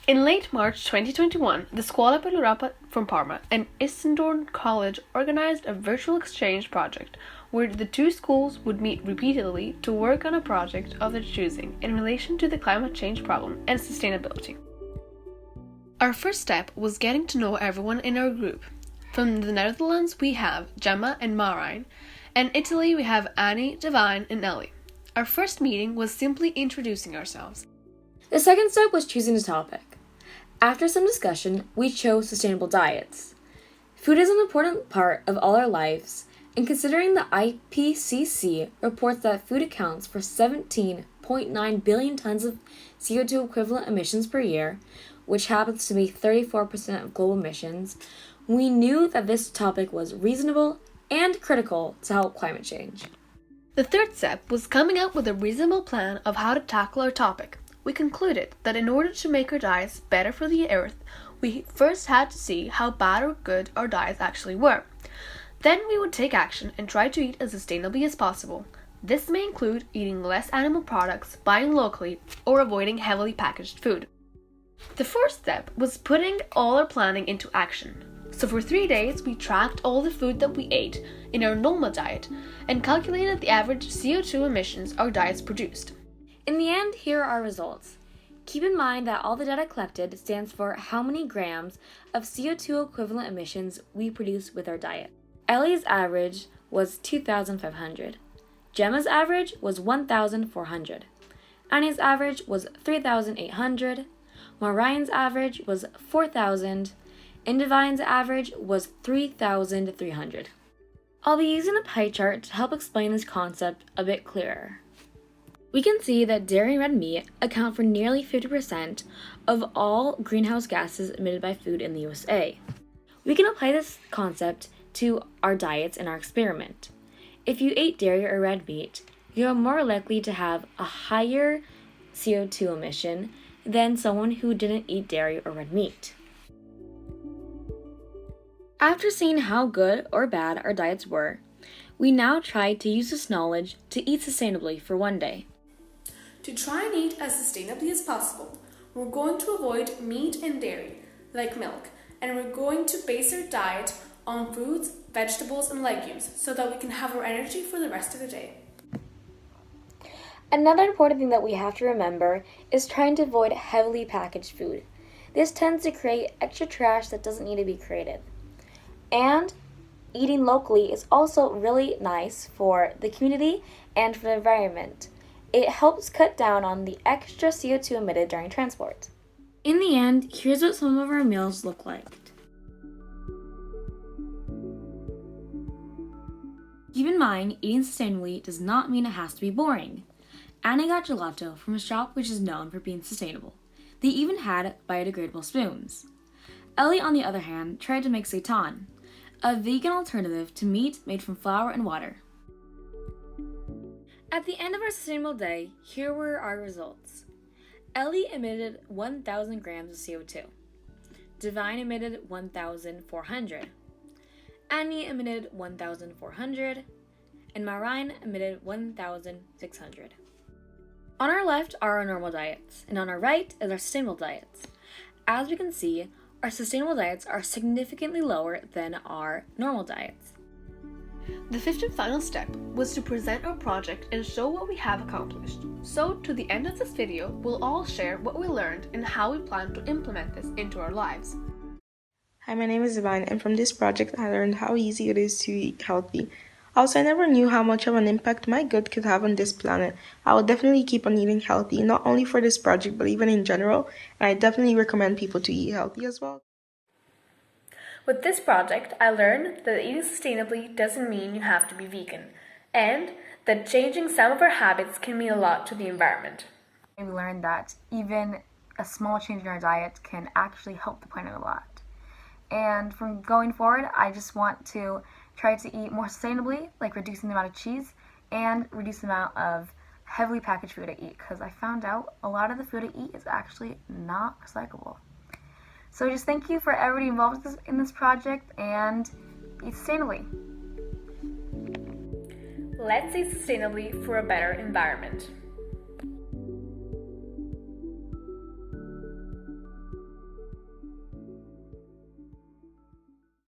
In late March 2021, the Scuola per l'Europa from Parma and Essendon College organized a virtual exchange project where the two schools would meet repeatedly to work on a project of their choosing in relation to the climate change problem and sustainability. Our first step was getting to know everyone in our group. From the Netherlands we have Gemma and Marijn, and Italy we have Annie, Divine, and Ellie. Our first meeting was simply introducing ourselves. The second step was choosing a topic. After some discussion, we chose sustainable diets. Food is an important part of all our lives, and considering the IPCC reports that food accounts for 17.9 billion tons of CO2 equivalent emissions per year, which happens to be 34% of global emissions, we knew that this topic was reasonable and critical to help climate change. The third step was coming up with a reasonable plan of how to tackle our topic. We concluded that in order to make our diets better for the earth, we first had to see how bad or good our diets actually were. Then we would take action and try to eat as sustainably as possible. This may include eating less animal products, buying locally, or avoiding heavily packaged food. The fourth step was putting all our planning into action. So for 3 days, we tracked all the food that we ate in our normal diet and calculated the average CO2 emissions our diets produced. In the end, here are our results. Keep in mind that all the data collected stands for how many grams of CO2 equivalent emissions we produce with our diet. Ellie's average was 2,500. Gemma's average was 1,400. Annie's average was 3,800. Marijn's average was 4,000. And Divine's average was 3,300. I'll be using a pie chart to help explain this concept a bit clearer. We can see that dairy and red meat account for nearly 50% of all greenhouse gases emitted by food in the USA. We can apply this concept to our diets in our experiment. If you ate dairy or red meat, you are more likely to have a higher CO2 emission than someone who didn't eat dairy or red meat. After seeing how good or bad our diets were, we now tried to use this knowledge to eat sustainably for one day. To try and eat as sustainably as possible, we're going to avoid meat and dairy, like milk, and we're going to base our diet on fruits, vegetables, and legumes so that we can have our energy for the rest of the day. Another important thing that we have to remember is trying to avoid heavily packaged food. This tends to create extra trash that doesn't need to be created. And eating locally is also really nice for the community and for the environment. It helps cut down on the extra CO2 emitted during transport. In the end, here's what some of our meals look like. Keep in mind, eating sustainably does not mean it has to be boring. Annie got gelato from a shop which is known for being sustainable. They even had biodegradable spoons. Ellie, on the other hand, tried to make seitan, a vegan alternative to meat made from flour and water. At the end of our sustainable day, here were our results. Ellie emitted 1,000 grams of CO2. Divine emitted 1,400. Annie emitted 1,400. And Marijn emitted 1,600. On our left are our normal diets, and on our right is our sustainable diets. As we can see, our sustainable diets are significantly lower than our normal diets. The fifth and final step was to present our project and show what we have accomplished. So, to the end of this video, we'll all share what we learned and how we plan to implement this into our lives. Hi, my name is Divine, and from this project I learned how easy it is to eat healthy. Also, I never knew how much of an impact my good could have on this planet. I will definitely keep on eating healthy, not only for this project, but even in general, and I definitely recommend people to eat healthy as well. With this project, I learned that eating sustainably doesn't mean you have to be vegan, and that changing some of our habits can mean a lot to the environment. We learned that even a small change in our diet can actually help the planet a lot. And from going forward, I just want to try to eat more sustainably, like reducing the amount of cheese and reduce the amount of heavily packaged food I eat, because I found out a lot of the food I eat is actually not recyclable. So just thank you for everybody involved in this project, and eat sustainably. Let's eat sustainably for a better environment.